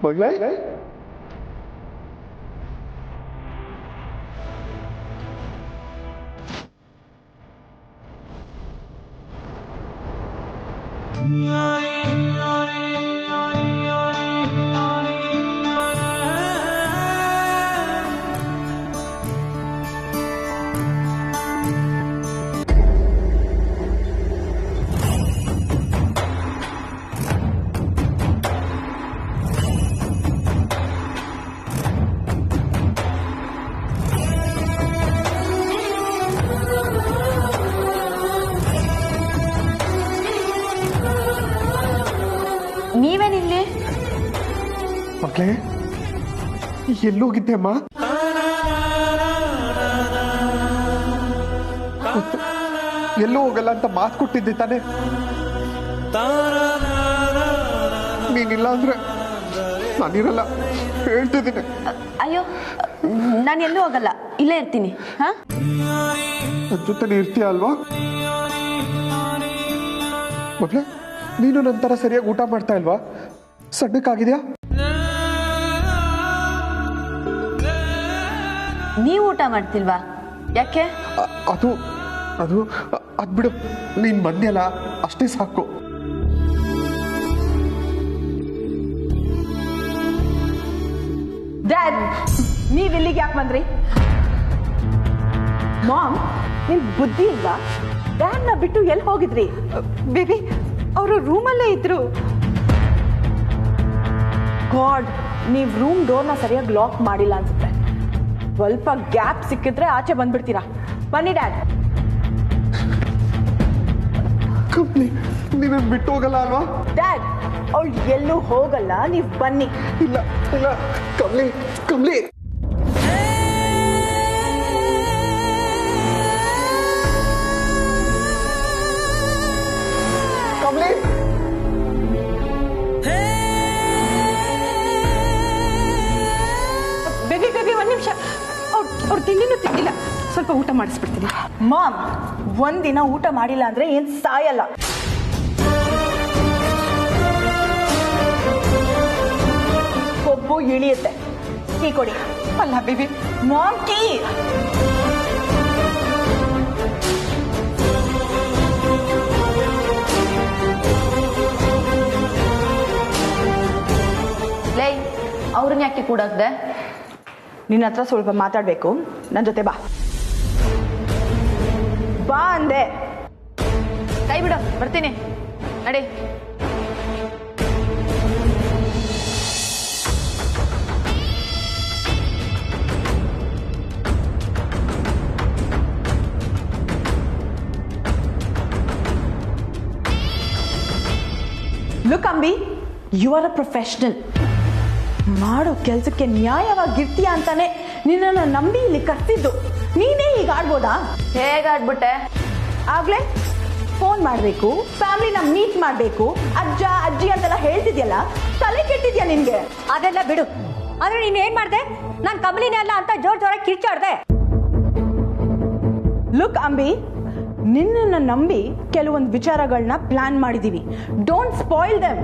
ಮಗಳೇ ನೀವೇನಿಲ್ಲಿ? ಮಗಳೇ ಎಲ್ಲೋಗಿದ್ದೆ ಅಮ್ಮ? ಎಲ್ಲೂ ಹೋಗಲ್ಲ ಅಂತ ಮಾತು ಕೊಟ್ಟಿದ್ದೆ ತಾನೆ. ನೀನಿಲ್ಲ ಅಂದ್ರೆ ನಾನಿರಲ್ಲ ಹೇಳ್ತಿದ್ದೀನಿ. ಅಯ್ಯೋ ನಾನು ಎಲ್ಲೂ ಹೋಗಲ್ಲ, ಇಲ್ಲೇ ಇರ್ತೀನಿ. ನನ್ನ ಜೊತೆ ಇರ್ತೀಯ ಅಲ್ವಾ? ಮಗಳೇ ನೀನು ನಂತರ ಸರಿಯಾಗಿ ಊಟ ಮಾಡ್ತಾ ಇಲ್ವಾ? ಸಣ್ಣಕ್ಕಾಗಿದ್ಯಾ? ನೀವು ಊಟ ಮಾಡ್ತಿಲ್ವಾ? ಯಾಕೆ? ಅದು ಅದು ಅದ್ ಬಿಡು, ನೀನ್ ಬಂದ್ಯಲ್ಲ ಅಷ್ಟೇ ಸಾಕು. ಡ್ಯಾಡ್, ನೀವ್ ಇಲ್ಲಿಗೆ ಯಾಕೆ ಬಂದ್ರಿ? ಮಾಮ್, ನಿಮ್ ಬುದ್ಧಿ ಇಲ್ವಾ? ಡ್ಯಾಡ್ನ ಬಿಟ್ಟು ಎಲ್ಲಿ ಹೋಗಿದ್ರಿ? ಬೇಬಿ, ಅವರು ರೂಮಲ್ಲೇ ಇದ್ರು. ಗಾಡ್, ನೀವ್ ರೂಮ್ ಡೋರ್ನ ಸರಿಯಾಗಿ ಲಾಕ್ ಮಾಡಿಲ್ಲ ಅನ್ಸುತ್ತೆ. ಸ್ವಲ್ಪ ಗ್ಯಾಪ್ ಸಿಕ್ಕಿದ್ರೆ ಆಚೆ ಬಂದ್ಬಿಡ್ತೀರಾ. ಬನ್ನಿ ಡ್ಯಾಡ್. ನೀನು ಬಿಟ್ಟು ಹೋಗಲ್ಲ ಅಲ್ವಾ? ಡ್ಯಾಡ್, ಅವಳು ಎಲ್ಲೂ ಹೋಗಲ್ಲ, ನೀವ್ ಬನ್ನಿ. ಇಲ್ಲ ಇಲ್ಲ ಕಮ್ಲಿ ಕಮ್ಲಿ ಕಮ್ಲಿ ಬೇಬಿ ಬೇಬಿ, ಒಂದ್ ನಿಮಿಷ. ಅವ್ರು ತಿಂಡಿನೂ ತಿಂದಿಲ್ಲ, ಸ್ವಲ್ಪ ಊಟ ಮಾಡಿಸ್ಬಿಡ್ತೀನಿ. ಮಾಮ್, ಒಂದಿನ ಊಟ ಮಾಡಿಲ್ಲ ಅಂದ್ರೆ ಏನ್ ಸಾಯಲ್ಲ. ಕೊಬ್ಬು ಇಳಿಯುತ್ತೆ. ಟೀ ಕೊಡಿ. ಅಲ್ಲ ಬೇಬಿ, ಮಾಮ್ ಟೀ. ಲೈ, ಅವ್ರನ್ನ ಯಾಕೆ ಕೂಡಾಕ್ದೆ? ನಿನ್ನ ಹತ್ರ ಸ್ವಲ್ಪ ಮಾತಾಡ್ಬೇಕು, ನನ್ನ ಜೊತೆ ಬಾ. ಬಾ ಅಂದೆ. ಕೈ ಬಿಡು, ಬರ್ತೀನಿ. ನಡಿ. Look Ambi, you are a professional. ಮಾಡೋ ಕೆಲಸಕ್ಕೆ ನ್ಯಾಯವಾಗಿರ್ತೀಯ ಅಂತಾನೆ ನಿನ್ನನ್ನು ನಂಬಿ ಇಲ್ಲಿ ಕರ್ತಿದ್ದು. ನೀನೇ ಈಗ ಆಡ್ಬೋದಾ? ಹೇಗಾಡ್ಬಿಟ್ಟೆ? ಆಗ್ಲೇ ಫೋನ್ ಮಾಡಬೇಕು, ಫ್ಯಾಮಿಲಿನ ಮೀಟ್ ಮಾಡಬೇಕು, ಅಜ್ಜ ಅಜ್ಜಿ ಅಂತೆಲ್ಲ ಹೇಳ್ತಿದ್ಯಲ್ಲ, ತಲೆ ಕೆಟ್ಟಿದ್ಯಾ ನಿನ್ಗೆ? ಅದೆಲ್ಲ ಬಿಡು. ಆದ್ರೆ ನೀನ್ ಏನ್ ಮಾಡ್ದೆ? ನಾನ್ ಕಮಲಿನೇ ಅಲ್ಲ ಅಂತ ಜೋರಾಗಿ ಕಿರ್ಚಾಡ್ದೆ. ಲುಕ್ ಅಂಬಿ, ನಿನ್ನನ್ನ ನಂಬಿ ಕೆಲವೊಂದು ವಿಚಾರಗಳನ್ನ ಪ್ಲಾನ್ ಮಾಡಿದೀವಿ. Don't spoil them.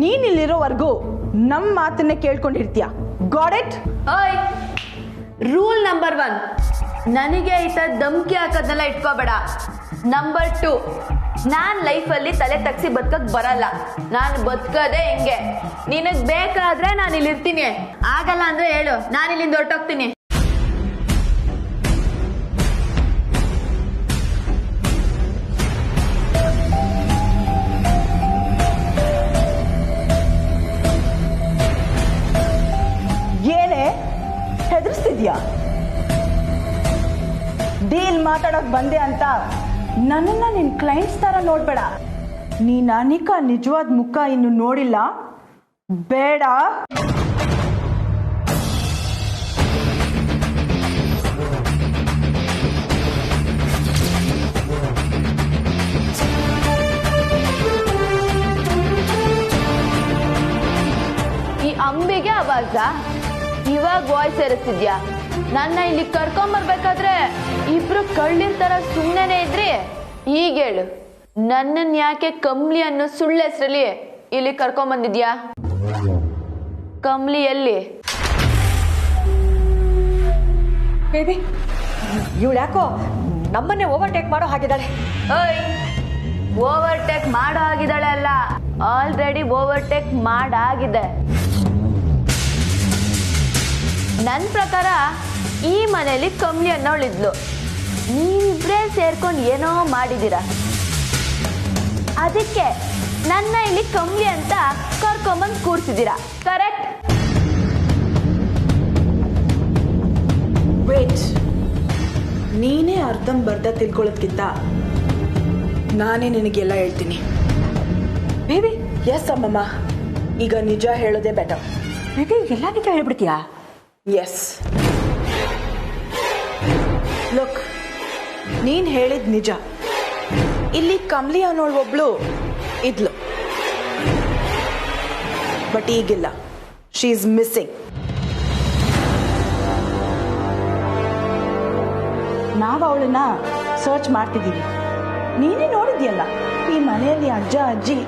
ನೀನ್ ಇಲ್ಲಿರೋವರೆಗೂ ನಮ್ಮ ಮಾತನ್ನೇ ಕೇಳ್ಕೊಂಡಿರ್ತೀಯ. Got it? ಓಯ್, ರೂಲ್ ನಂಬರ್ 1, ನನಗೆ ಈ ತರ ಧಮ್ಕಿ ಹಾಕೋದನ್ನೆಲ್ಲ ಇಟ್ಕೋಬೇಡ. ನಂಬರ್ 2, ನಾನ್ ಲೈಫಲ್ಲಿ ತಲೆ ತಗ್ಸಿ ಬದುಕಕ್ ಬರಲ್ಲ. ನಾನು ಬದುಕೋದೇ ಹಿಂಗೆ. ನಿನಗ್ ಬೇಕಾದ್ರೆ ನಾನು ಇಲ್ಲಿ ಇರ್ತೀನಿ, ಆಗಲ್ಲ ಅಂದ್ರೆ ಹೇಳು, ನಾನು ಇಲ್ಲಿಂದ ಹೊರಟೋಗ್ತೀನಿ. ಏನೇ ಹೆದರ್ಸ್ತಿದ್ಯಾ? ಡೀಲ್ ಮಾತಾಡಕ್ ಬಂದೆ ಅಂತ ನನ್ನನ್ನ ನಿನ್ ಕ್ಲೈಂಟ್ಸ್ ತರ ನೋಡ್ಬೇಡ. ನೀನ್ ಅನಿಕಾ ನಿಜವಾದ ಮುಖ ಇನ್ನು ನೋಡಿಲ್ಲ. ಬೇಡ. ಈ ಅಂಬಿಗೆ ಆವಾಜ ಇವಾಗ ವಾಯ್ಸ್ ಸೇರಿಸ್ತಿದ್ಯಾ? ನನ್ನ ಇಲ್ಲಿ ಕರ್ಕೊಂಬರ್ಬೇಕಾದ್ರೆ ಇಬ್ರು ಕಳ್ಳಿರ್ ತರ ಸುಮ್ಮನೆ ಇದ್ರಿ. ಈಗ ಹೇಳು, ನನ್ನನ್ನು ಯಾಕೆ ಕಮ್ಲಿ ಅನ್ನೋ ಸುಳ್ಳು ಹೆಸರಲ್ಲಿ ಇಲ್ಲಿ ಕರ್ಕೊಂಬಂದಿದ್ಯಾ? ಕಮ್ಲಿ ಎಲ್ಲಿ? ಬೇಬಿ ಇವಳು ಯಾಕೋ ನಮ್ಮನ್ನೇ ಓವರ್ಟೇಕ್ ಮಾಡೋ ಹಾಗಿದ್ದಾಳೆ. ಓಯ್, ಓವರ್ಟೇಕ್ ಮಾಡೋ ಆಗಿದ್ದಾಳೆ ಅಲ್ಲ, ಆಲ್ರೆಡಿ ಓವರ್ಟೇಕ್ ಮಾಡಾಗಿದೆ. ನನ್ನ ಪ್ರಕಾರ ಈ ಮನೆಯಲ್ಲಿ ಕಮ್ಲಿ ಅನ್ನೋಳಿದ್ಲು. ನೀವಿಬ್ರೇ ಸೇರ್ಕೊಂಡು ಏನೋ ಮಾಡಿದ್ದೀರ, ಅದಕ್ಕೆ ನನ್ನ ಇಲ್ಲಿ ಕಮ್ಲಿ ಅಂತ ಕರ್ಕೊಂಬಂದು ಕೂರ್ಸಿದ್ದೀರಾ, ಕರೆಕ್ಟ್? ವೇಟ್, ನೀನೇ ಅರ್ಧಂಬರ್ಧ ತಿಳ್ಕೊಳ್ಳೋದ್ಕಿಂತ ನಾನೇ ನಿನಗೆಲ್ಲ ಹೇಳ್ತೀನಿ. ಬೇಬಿ ಎಸ್ ಅಮ್ಮಮ್ಮ, ಈಗ ನಿಜ ಹೇಳೋದೇ ಬೆಟರ್. ಬೇಬಿ ಎಲ್ಲ ನಿಜ ಹೇಳ್ಬಿಡ್ತೀಯಾ? ಎಸ್, ಲುಕ್, ನೀನ್ ಹೇಳಿದ್ ನಿಜ. ಇಲ್ಲಿ ಕಮ್ಲಿ ಅನ್ನೋಳು ಒಬ್ಳು ಇದ್ಲು, ಬಟ್ ಈಗಿಲ್ಲ. She is missing. ನಾವು ಅವಳನ್ನ ಸರ್ಚ್ ಮಾಡ್ತಿದ್ದೀವಿ. ನೀನೇ ನೋಡಿದ್ಯಲ್ಲ, ಈ ಮನೆಯಲ್ಲಿ ಅಜ್ಜ ಅಜ್ಜಿ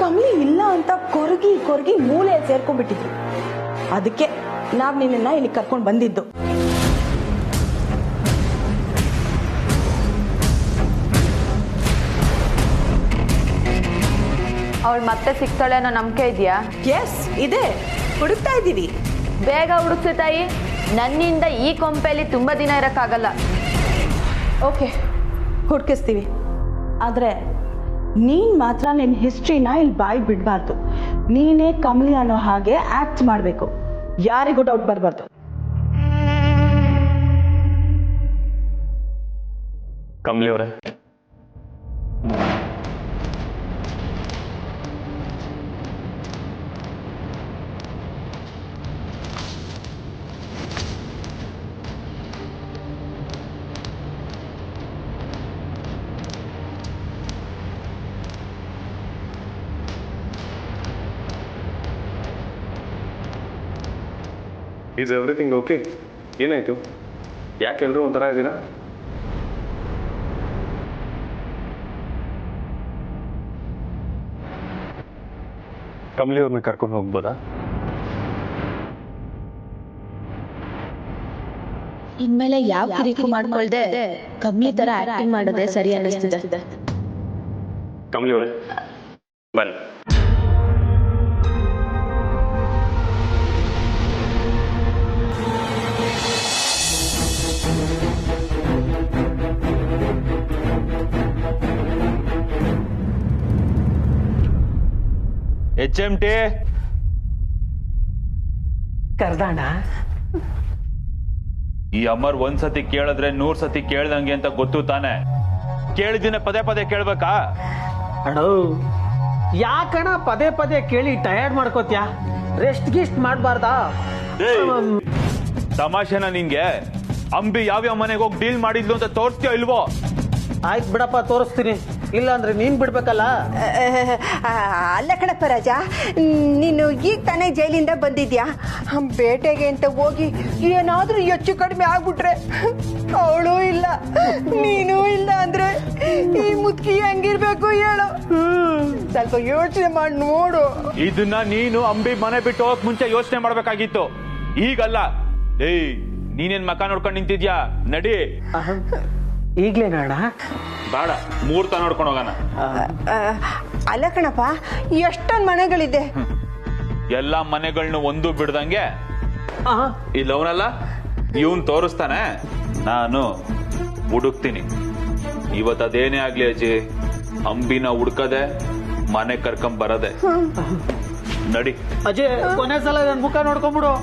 ಕಮ್ಲಿ ಇಲ್ಲ ಅಂತ ಕೊರಗಿ ಕೊರಗಿ ಮೂಲೆ ಸೇರ್ಕೊಂಡ್ಬಿಟ್ಟಿದ್ರು. ಅದಕ್ಕೆ ನಾವು ನಿನ್ನನ್ನ ಇಲ್ಲಿ ಕರ್ಕೊಂಡು ಬಂದಿದ್ದು. ಅವಳು ಮತ್ತೆ ಸಿಗ್ತಾಳೆ ಅನ್ನೋ ನಂಬಿಕೆ ಇದೆಯಾ? ಎಸ್ ಇದೆ, ಹುಡುಕ್ತಾ ಇದ್ದೀವಿ. ಬೇಗ ಹುಡುಕ್ಸಿ ತಾಯಿ, ನನ್ನಿಂದ ಈ ಕೊಂಪೆಯಲ್ಲಿ ತುಂಬ ದಿನ ಇರೋಕ್ಕಾಗಲ್ಲ. ಓಕೆ, ಹುಡುಕಿಸ್ತೀವಿ. ಆದರೆ ನೀನು ಮಾತ್ರ ನಿನ್ನ ಹಿಸ್ಟ್ರಿನ ಇಲ್ಲಿ ಬಾಯಿ ಬಿಡಬಾರ್ದು. ನೀನೇ ಕಮ್ಲಿ ಅನ್ನೋ ಹಾಗೆ ಆ್ಯಕ್ಟ್ ಮಾಡಬೇಕು, ಯಾರಿಗೂ ಡೌಟ್ ಬರಬಾರ್ದು. ಕಮ್ಲಿ ಅವರೇ, ಈಸ್ ಎವ್ರಿಥಿಂಗ್ ಓಕೆ? ಏನಾಯಿತು? ಯಾಕೆ ಎಲ್ಲರೂ ಒಂಥರ ಇದ್ದೀರಾ? ಕಮ್ಲಿ ಅವ್ರನ್ನ ಕರ್ಕೊಂಡು ಹೋಗ್ಬೋದಾ? ಇನ್ಮೇಲೆ ಯಾವ ಕಿರಿಕು ಮಾಡ್ಕೊಳ್ದೆ ಕಮ್ಮಿ ತರ ಆಕ್ಟಿಂಗ್ ಮಾಡೋದೇ ಸರಿ ಅನ್ನಿಸ್ತಿದೆ. ಕಮ್ಲಿ ಅವರೇ ಬನ್ನಿ. HMT ಕರ್ದಾಣ. ಈ ಅಮರ್ ಒಂದ್ಸತಿ ಕೇಳಿದ್ರೆ 100 ಸತಿ ಕೇಳ್ದಂಗೆ ಅಂತ ಗೊತ್ತು ತಾನೆ. ಕೇಳಿದಿನ ಪದೇ ಪದೇ ಕೇಳ್ಬೇಕಾ? ಅಣ್ಣ, ಯಾಕಣ ಪದೇ ಪದೇ ಕೇಳಿ ಟಯರ್ಡ್ ಮಾಡ್ಕೋತ್ಯಾ? ರೆಸ್ಟ್ ಗಿಸ್ಟ್ ಮಾಡಬಾರ್ದಾ? ತಮಾಷೆನ ನಿನ್ಗೆ? ಅಂಬಿ ಯಾವ್ಯಾವ ಮನೆಗೆ ಹೋಗಿ ಡೀಲ್ ಮಾಡಿದ್ಲು ಅಂತ ತೋರಿಸ್ತೀಯೋ ಇಲ್ವೋ? ಆಯ್ತು ಬಿಡಪ್ಪ, ತೋರಿಸ್ತೀನಿ. ಇಲ್ಲ ಅಂದ್ರೆ ನೀನ್ ಬಿಡ್ಬೇಕಲ್ಲ. ಅಲ್ಲ ಕಣಪ್ಪ ರಾಜ, ನೀನು ಈಗ ತಾನೇ ಜೈಲಿಂದ ಬಂದಿದ್ಯಾ? ಬೇಟೆಗೆ ಅಂತ ಹೋಗಿ ಏನಾದ್ರೂ ಹೆಚ್ಚು ಕಡಿಮೆ ಆಗ್ಬಿಟ್ರೆ, ಅವಳು ಇಲ್ಲ ನೀನು ಇಲ್ಲ ಅಂದ್ರೆ ಈ ಮುದುಕಿ ಹೆಂಗಿರ್ಬೇಕು ಹೇಳು? ಸ್ವಲ್ಪ ಯೋಚನೆ ಮಾಡಿ ನೋಡು. ಇದನ್ನ ನೀನು ಅಂಬಿ ಮನೆ ಬಿಟ್ಟು ಹೋಗಕ್ ಮುಂಚೆ ಯೋಚನೆ ಮಾಡ್ಬೇಕಾಗಿತ್ತು, ಈಗಲ್ಲ. ಏಯ್, ನೀನೇನ್ ಮಕ ನೋಡ್ಕೊಂಡು ನಿಂತಿದ್ಯಾ? ನಡಿ. ಈಗ್ಲೇನಣ್ಣ? ಬೇಡ, ಮುಹೂರ್ತ ನೋಡ್ಕೊಂಡು ಹೋಗೋಣ. ಅಲ್ಲ ಕಣಪ್ಪ, ಎಷ್ಟೊಂದು ಮನೆಗಳಿದೆ. ಎಲ್ಲಾ ಮನೆಗಳನ್ನ ಒಂದು ಬಿಡ್ದಂಗೆ ಇಲ್ಲವನಲ್ಲ ಇವನ್ ತೋರಿಸ್ತಾನೆ, ನಾನು ಹುಡುಕ್ತೀನಿ. ಇವತ್ತು ಅದೇನೇ ಆಗ್ಲಿ ಅಜ್ಜಿ, ಅಂಬಿನ ಹುಡ್ಕದೆ ಮನೆ ಕರ್ಕೊಂಡ್ ಬರದೆ. ನಡಿ ಅಜಯ್, ಕೊನೆ ಸಲ ನನ್ ಮುಖ ನೋಡ್ಕೊಂಡ್ಬಿಡು.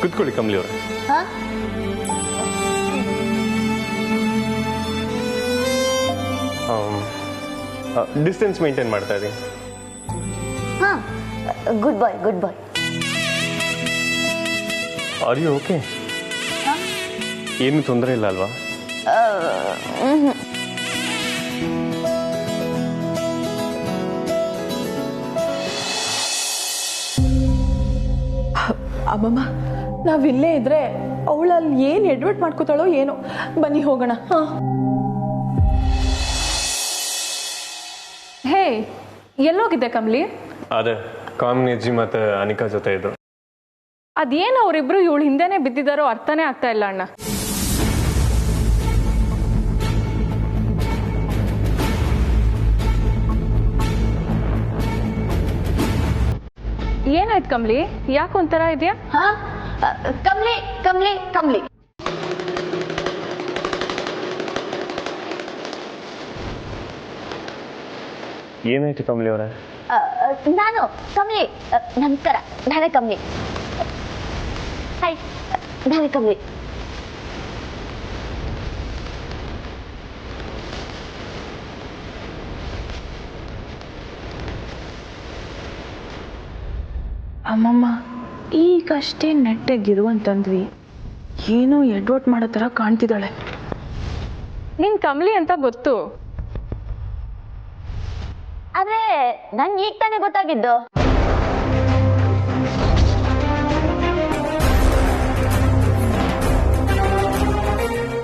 ಕುತ್ಕೊಳ್ಳಿ ಕಮ್ಲಿ ಅವರೇ. ಡಿಸ್ಟೆನ್ಸ್ ಮೇಂಟೈನ್ ಮಾಡ್ತಾ ಇದ್ದೀನಿ. Good boy, good boy. Are you okay? ಏನು ತೊಂದರೆ ಇಲ್ಲ ಅಲ್ವಾ? ಅಮ್ಮಮ್ಮ, ನಾವಿಲ್ಲೇ ಇದ್ರೆ ಅವಳಲ್ಲಿ ಏನು ಎಡ್ವರ್ಟ್ ಮಾಡ್ಕೋತಾಳೋ ಏನೋ. ಬನ್ನಿ ಹೋಗೋಣ. ಹಾಂ ಹೇ, ಎಲ್ಲೋಗಿದ್ದೆ ಕಮ್ಲಿ? ಅದೇ ಕಾಮಿನಿ ಅಜ್ಜಿ ಮತ್ತು ಅನಿಕಾ ಜೊತೆ ಇದ್ರು. ಅದೇನು ಅವರಿಬ್ರು ಇವಳು ಹಿಂದೆನೆ ಬಿದ್ದಿದ್ದಾರೋ ಅರ್ಥನೇ ಆಗ್ತಾ ಇಲ್ಲ ಅಣ್ಣ. ಏನಾಯ್ತು ಕಮ್ಲಿ? ಯಾಕೆ ಒಂಥರ ಇದೆಯಾ? ಹಾ, ಕಮ್ಲಿ ಕಮ್ಲಿ ಕಮ್ಲಿ. ಏನಾಯ್ತು ಕಮಲಿ ಅವರೇ? ನಾನು ಕಮ್ಲಿ. ನಮಸ್ಕಾರ, ನಾನೇ ಕಮ್ಲಿ. ಹಾಯ್, ನಾನೇ ಕಮ್ಲಿ. ಅಮ್ಮಮ್ಮ ಈಗಷ್ಟೇ ನೆಟ್ಟಗಿರುವಂತಂದ್ವಿ, ಏನೋ ಎಡ್ವರ್ಟ್ ಮಾಡೋ ಥರ ಕಾಣ್ತಿದ್ದಾಳೆ. ನಿನ್ ಕಮ್ಲಿ ಅಂತ ಗೊತ್ತು, ಆದ್ರೆ ನಂಗೆ ಈಗ ತಾನೇ ಗೊತ್ತಾಗಿದ್ದು.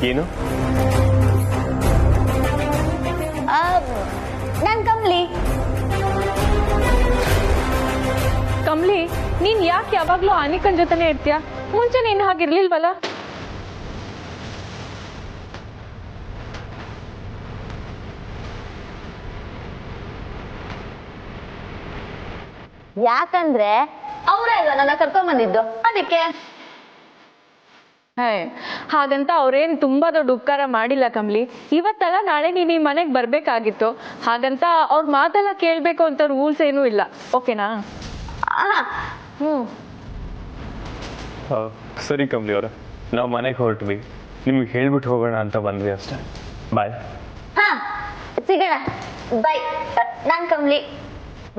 ಏನು? ನಾನ್ ಕಮ್ಲಿ. ಕಮ್ಲಿ, ನೀನ್ ಯಾಕೆ ಯಾವಾಗ್ಲೂ ಅನಿಕನ್ ಜೊತೆನೆ ಇರ್ತೀಯ? ಮುಂಚೆ ನೀನ್ ಹಾಗಿರ್ಲಿಲ್ವಲ್ಲ? ಯಾಕಂದ್ರೆ ಅವರೇ ಅಲ್ವಾ ನನ್ನ ಕರ್ಕೊಂಡ್ ಬಂದಿದ್ದು, ಅದಕ್ಕೆ. ಹೇ, ಹಾಗಂತ ಅವ್ರೇನ್ ತುಂಬಾ ದೊಡ್ಡ ಉಪಕಾರ ಮಾಡಿಲ್ಲ ಕಮ್ಲಿ. ಇವತ್ತಲ್ಲ ನಾಳೆ ನೀನ್ ಈ ಮನೆಗ್ ಬರ್ಬೇಕಾಗಿತ್ತು. ಹಾಗಂತ ಅವ್ರ ಮಾತೆಲ್ಲ ಕೇಳ್ಬೇಕು ಅಂತ ರೂಲ್ಸ್ ಏನೂ ಇಲ್ಲ, ಓಕೆನಾ? ಸರಿ ಕಮಲಿ ಅವರೇ, ನಾವು ಮನೆಗೆ ಹೊರಟ್ವಿ, ನಿಮ್ಗೆ ಹೇಳ್ಬಿಟ್ಟು ಹೋಗೋಣ ಅಂತ ಬಂದ್ವಿ ಅಷ್ಟೇ. ಬಾಯ್. ಹಾ, ಸಿಗೋಣ. ಬಾಯ್. ನಾನ್ ಕಮ್ಲಿ.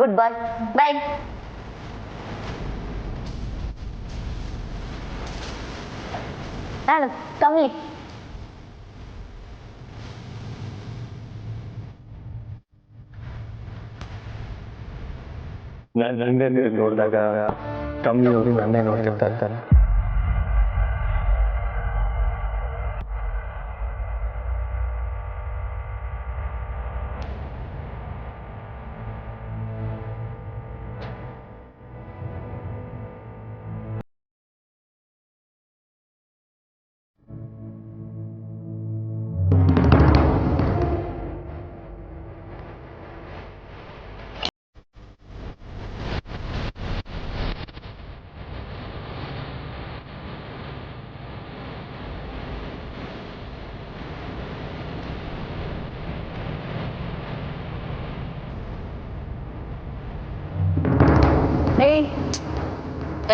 ಗುಡ್ ಬಾಯ್. ಬಾಯ್. ನಾನು ಕಮ್ಲಿ. ನಂದೇ ನೋಡಿದಾಗ ಕಮ್ಮಿ ಅವರು ನನ್ನೇ ನೋಡ್ತಿರ್ತಾ ಇರ್ತಾರೆ.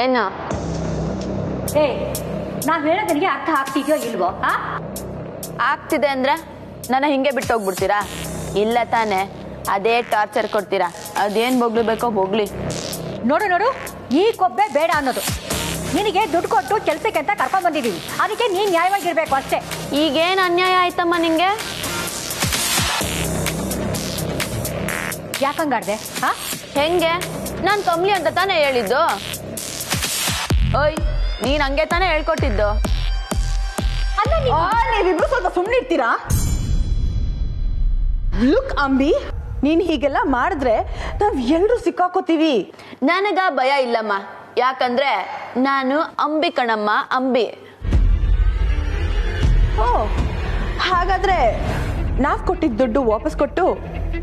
ಏನು? ಏ, ನಾವ್ ಹೇಳೋದ್ ನಿನಗೆ ಅರ್ಥ ಆಗ್ತಿದ್ಯೋ ಇಲ್ವೋ? ಆಗ್ತಿದೆ ಅಂದ್ರೆ ನನ್ನ ಹಿಂಗೆ ಬಿಟ್ಟು ಹೋಗ್ಬಿಡ್ತೀರಾ? ಇಲ್ಲ ತಾನೆ, ಅದೇ ಟಾರ್ಚರ್ ಕೊಡ್ತೀರಾ. ಅದೇನ್ ಬೊಗ್ಲು ಬೇಕೋ ಬೊಗ್ಲಿ. ನೋಡು ನೋಡು, ಈ ಕೊಬ್ಬೆ ಬೇಡ ಅನ್ನೋದು. ನಿನಗೆ ದುಡ್ಡು ಕೊಟ್ಟು ಕೆಲ್ಸಕ್ಕೆ ಅಂತ ಕರ್ಕೊಂಡ್ ಬಂದಿದೀವಿ, ಅದಕ್ಕೆ ನೀನ್ ನ್ಯಾಯವಾಗಿರ್ಬೇಕು ಅಷ್ಟೇ. ಈಗೇನ್ ಅನ್ಯಾಯ ಆಯ್ತಮ್ಮ ನಿಂಗೆ? ಯಾಕಂಗಾಡ್ದೆ? ಹಾ, ಹೆಂಗೆ? ನಾನ್ ಕಮ್ಲಿ ಅಂತ ತಾನೇ ಹೇಳಿದ್ದು. ಓಯ್, ನೀನ್ ಹಂಗೆ ತಾನೇ ಹೇಳ್ಕೊಟ್ಟಿದ್ದು. ನೀವಿಬ್ರು ಸ್ವಲ್ಪ ಸುಮ್ಮನೆ ಇರ್ತೀರಾ? ಲುಕ್ ಅಂಬಿ, ನೀನ್ ಹೀಗೆಲ್ಲ ಮಾಡಿದ್ರೆ ನಾವ್ ಎಲ್ರು ಸಿಕ್ಕಾಕೋತೀವಿ. ನನಗ ಭಯ ಇಲ್ಲಮ್ಮ, ಯಾಕಂದ್ರೆ ನಾನು ಅಂಬಿ ಕಣಮ್ಮ, ಅಂಬಿ. ಓ, ಹಾಗಾದ್ರೆ ನಾವ್ ಕೊಟ್ಟಿದ್ದ ದುಡ್ಡು ವಾಪಸ್ ಕೊಟ್ಟು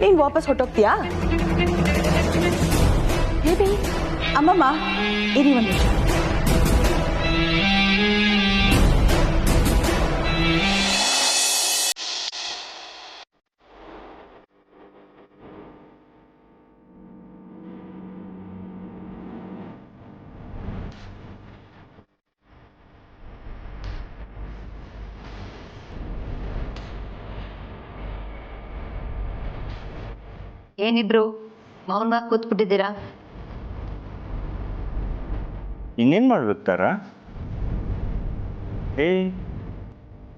ನೀನ್ ವಾಪಸ್ ಹೊಟ್ಟೋಗ್ತೀಯಾ? ಅಮ್ಮಮ್ಮ, ಇರಿ ಒಂದು ನಿಮಿಷ. ಏನಿಬ್ರು ಮೌನವಾಗಿ ಕೂತ್ಬಿಟ್ಟಿದ್ದೀರಾ? ಇನ್ನೇನು ಮಾಡ್ಬೇಕಾರ?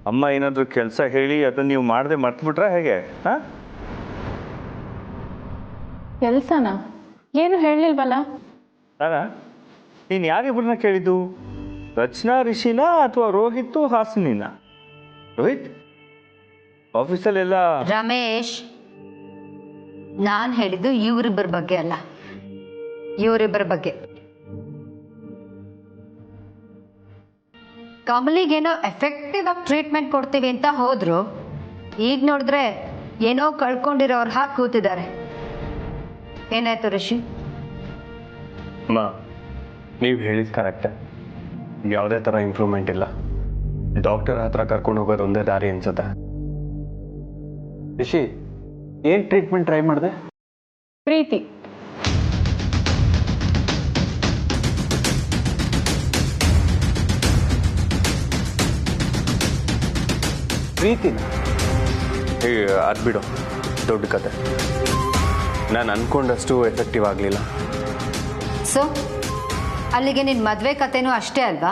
ಅಮ್ಮ ಏನಾದರೂ ಕೆಲಸ ಹೇಳಿ ಅದನ್ನ ನೀವು ಮಾಡದೆ ಮರ್ತ್ಬಿಟ್ರಾ ಹೇಗೆ? ಹಾಂ, ಕೆಲ್ಸನಾ? ಏನು ಹೇಳಿಲ್ವಲ್ಲ? ನೀನು ಯಾರಿಬ್ಬರನ್ನ ಕೇಳಿದ್ದು? ರಚನಾ ರಿಷಿನಾ ಅಥವಾ ರೋಹಿತ್ ಹಾಸಿನಿನಾ? ರೋಹಿತ್ ಆಫೀಸಲ್ಲೆಲ್ಲ ರಮೇಶ್, ನಾನು ಹೇಳಿದ್ದು ಇವರಿಬ್ಬರ ಬಗ್ಗೆ ಅಲ್ಲ, ಇವರಿಬ್ಬರ ಬಗ್ಗೆ. ಕಮಲಿಗೇನೋ ಎಫೆಕ್ಟಿವ್ ಆಗಿ ಟ್ರೀಟ್ಮೆಂಟ್ ಕೊಡ್ತೀವಿ ಅಂತ ಹೋದ್ರು, ಈಗ ನೋಡಿದ್ರೆ ಏನೋ ಕಳ್ಕೊಂಡಿರೋರು ಹಾಕಿ ಕೂತಿದ್ದಾರೆ. ಏನಾಯ್ತು ರಿಷಿ? ಅಮ್ಮ, ನೀವು ಹೇಳಿದ ಕರೆಕ್ಟ್. ಯಾವುದೇ ಥರ ಇಂಪ್ರೂವ್ಮೆಂಟ್ ಇಲ್ಲ. ಡಾಕ್ಟರ್ ಹತ್ರ ಕರ್ಕೊಂಡು ಹೋಗೋದು ಒಂದೇ ದಾರಿ ಅನ್ಸುತ್ತೆ. ರಿಷಿ, ಏನು ಟ್ರೀಟ್ಮೆಂಟ್ ಟ್ರೈ ಮಾಡಿದೆ? ಪ್ರೀತಿ. ಪ್ರೀತಿನ? ಅದು ಬಿಡು, ದೊಡ್ಡ ಕತೆ. ನಾನು ಅಂದ್ಕೊಂಡಷ್ಟು ಎಫೆಕ್ಟಿವ್ ಆಗಲಿಲ್ಲ. ಸೊ ಅಲ್ಲಿಗೆ ನಿನ್ನ ಮದುವೆ ಕತೆನೂ ಅಷ್ಟೇ ಅಲ್ವಾ?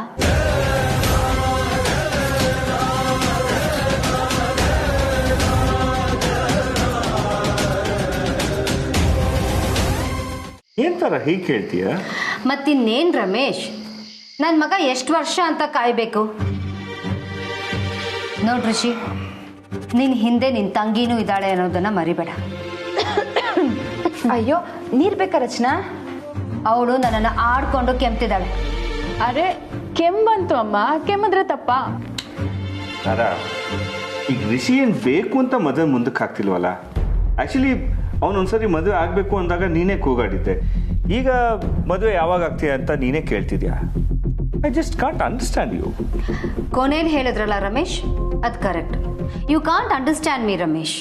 ಏನ್ ಥರ ಹೀಗೆ ಹೇಳ್ತೀಯ? ಮತ್ತಿನ್ನೇನು ರಮೇಶ್, ನನ್ನ ಮಗ ಎಷ್ಟು ವರ್ಷ ಅಂತ ಕಾಯಬೇಕು? ನೋಡ್ ರಿಷಿ, ನಿನ್ನ ಹಿಂದೆ ನಿನ್ನ ತಂಗಿನೂ ಇದ್ದಾಳೆ ಅನ್ನೋದನ್ನ ಮರಿಬೇಡ. ಅಯ್ಯೋ, ನೀರ್ ಬೇಕಾ ರಚನಾ? ಅವಳು ನನ್ನನ್ನು ಆಡ್ಕೊಂಡು ಕೆಮ್ತಿದ್ದಾಳೆ. ಅರೆ, ಕೆಮ್ಮಂತು ಅಮ್ಮ, ಕೆಮ್ಮಿದ್ರೆ ತಪ್ಪ? ಅರ, ಈಗ ರಿಷಿ ಏನು ಬೇಕು ಅಂತ ಮದುವೆ ಮುಂದಕ್ಕೆ ಹಾಕ್ತಿಲ್ವಲ್ಲ. ಆ್ಯಕ್ಚುಲಿ ಅವನೊಂದ್ಸರಿ ಮದುವೆ ಆಗಬೇಕು ಅಂದಾಗ ನೀನೇ ಕೂಗಾಡಿದ್ದೆ. ಈಗ ಮದುವೆ ಯಾವಾಗ ಆಗ್ತೀಯ ಅಂತ ನೀನೇ ಕೇಳ್ತಿದ್ಯಾ. I just can't understand you. ಕೊನೇನು ಹೇಳಿದ್ರಲ್ಲ ರಮೇಶ್, ಅದು correct. You can't understand me Ramesh.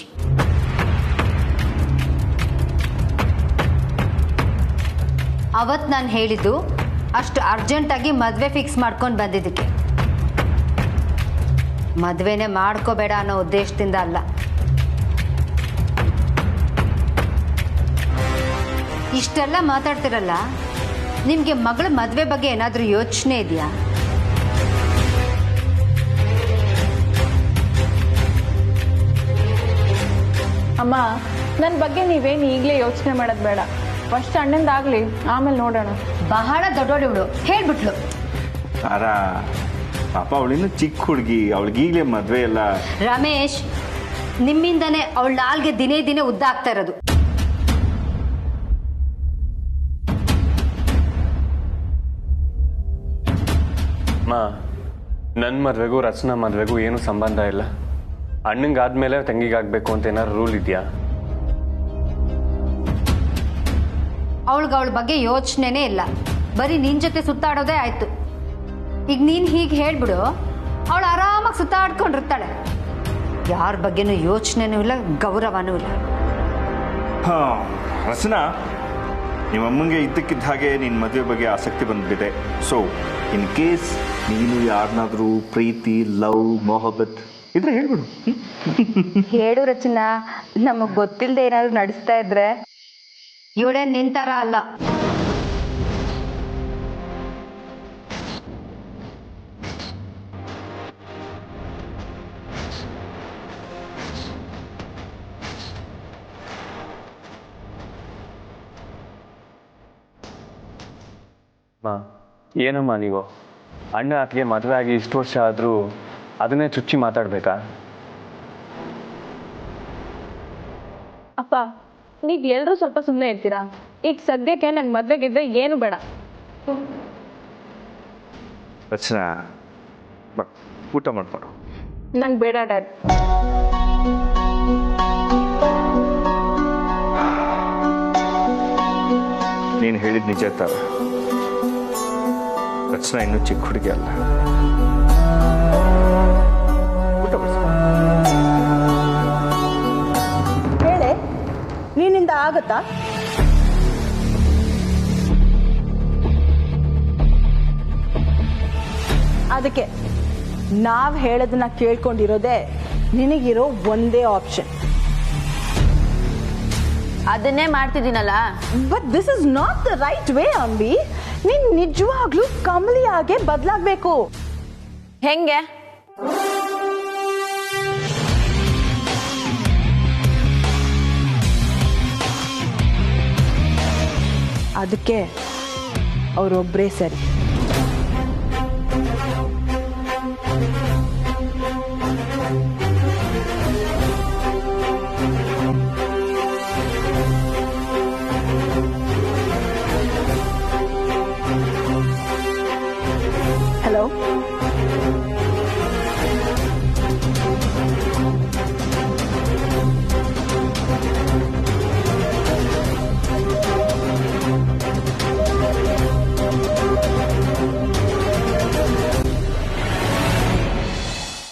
ಅವತ್ತು ನಾನು ಹೇಳಿದ್ದು ಅಷ್ಟು ಅರ್ಜೆಂಟಾಗಿ ಮದುವೆ ಫಿಕ್ಸ್ ಮಾಡ್ಕೊಂಡು ಬಂದಿದ್ದಕ್ಕೆ. ಮದುವೆನೇ ಮಾಡ್ಕೋಬೇಡ ಅನ್ನೋ ಉದ್ದೇಶದಿಂದ ಅಲ್ಲ. ಇಷ್ಟೆಲ್ಲ ಮಾತಾಡ್ತಿರಲ್ಲ, ನಿಮಗೆ ಮಗಳ ಮದುವೆ ಬಗ್ಗೆ ಏನಾದರೂ ಯೋಚನೆ ಇದೆಯಾ? ಅಮ್ಮ, ನನ್ನ ಬಗ್ಗೆ ನೀವೇನು ಈಗಲೇ ಯೋಚನೆ ಮಾಡೋದು ಬೇಡ. ಫಸ್ಟ್ ಅಣ್ಣಂದಾಗಲಿ, ಆಮೇಲೆ ನೋಡೋಣ. ಬಹಳ ದೊಡ್ಡವಳು ಹೇಳ್ಬಿಟ್ಲು. ಅರ, ಪಾಪ ಅವಳಿನ್ನು ಚಿಕ್ಕ ಹುಡುಗಿ, ಅವಳಿಗೀಗಲೇ ಮದುವೆ ಎಲ್ಲ. ರಮೇಶ್, ನಿಮ್ಮಿಂದನೇ ಅವಳ ನಾಲ್ಗೆ ದಿನೇ ದಿನೇ ಉದ್ದ ಆಗ್ತಾ ಇರೋದು. ನನ್ನ ಮದುವೆಗೂ ರಚನಾ ಮದುವೆಗೂ ಏನು ಸಂಬಂಧ ಇಲ್ಲ. ಅಣ್ಣಂಗಾದ್ಮೇಲೆ ತಂಗಿಗಾಗಬೇಕು ಅಂತ ಏನಾದ್ರು ರೂಲ್ ಇದೆಯಾ? ಅವಳ ಬಗ್ಗೆ ಯೋಚನೆನೇ ಇಲ್ಲ, ಬರೀ ನಿನ್ ಜೊತೆ ಸುತ್ತಾಡೋದೇ ಆಯ್ತು. ಈಗ ನೀನ್ ಹೀಗೆ ಹೇಳ್ಬಿಡು, ಅವಳು ಆರಾಮಾಗಿ ಸುತ್ತಾಡ್ಕೊಂಡಿರ್ತಾಳೆ. ಯಾರ ಬಗ್ಗೆನೂ ಯೋಚನೆನೂ ಇಲ್ಲ, ಗೌರವನೂ ಇಲ್ಲ. ಹಾ ರಚನಾ, ನಿಮ್ಮಮ್ಮಂಗೆ ಇದ್ದಕ್ಕಿದ್ದ ಹಾಗೆ ನಿನ್ನ ಮದುವೆ ಬಗ್ಗೆ ಆಸಕ್ತಿ ಬಂದ್ಬಿದೆ. ಸೊ ಇನ್ ಕೇಸ್ ನೀನು ಯಾರನ್ನಾದ್ರೂ ಪ್ರೀತಿ, ಲವ್, ಮೊಹಬ್ಬತ್ ಇದ್ರೆ ಹೇಳ್ಬಿಡು. ಹೇಳು ರಚನಾ, ನಮಗೆ ಗೊತ್ತಿಲ್ಲದೆ ಏನಾದ್ರು ನಡೆಸ್ತಾ ಇದ್ರೆ. ಇವಳೇ ನಿಂತರ ಅಲ್ಲ. ಏನಮ್ಮ ನೀವು? ಅಣ್ಣ ಆತಗೆ ಮದುವೆ ಆಗಿ ಇಷ್ಟು ವರ್ಷ ಆದರೂ ಅದನ್ನೇ ಚುಚ್ಚಿ ಮಾತಾಡ್ಬೇಕಾ? ಅಪ್ಪ, ನೀವು ಎಲ್ಲರೂ ಸ್ವಲ್ಪ ಸುಮ್ಮನೆ ಇರ್ತೀರಾ? ಈಗ ಸದ್ಯಕ್ಕೆ ನಂಗೆ ಮದುವೆಗಿದ್ರೆ ಏನು ಬೇಡ. ರಚನಾ, ಬಾ ಊಟ ಮಾಡ್ಕೊಂಡು. ನಂಗೆ ಬೇಡ ಡ್ಯಾಡ್. ನೀನು ಹೇಳಿದ ನಿಜ ತರ. ರಚನಾ ಇನ್ನೂ ಚಿಕ್ಕ ಹುಡುಗಿ ಅಲ್ಲ. ಊಟ ಹೇಳೆ, ನೀನಿಂದ ಆಗತ್ತಾ? ಅದಕ್ಕೆ ನಾವ್ ಹೇಳೋದನ್ನ ಕೇಳ್ಕೊಂಡಿರೋದೇ ನಿನಗಿರೋ ಒಂದೇ ಆಪ್ಷನ್. ಅದನ್ನೇ ಮಾಡ್ತಿದ್ದೀನಲ್ಲ. But this is not the right way Ambi. ನೀನ್ ನಿಜವಾಗ್ಲೂ ಕಮಲಿ ಆಗೆ ಬದಲಾಗಬೇಕು. ಹೆಂಗೆ? ಅದಕ್ಕೆ ಅವರೊಬ್ಬರೇ ಸರಿ.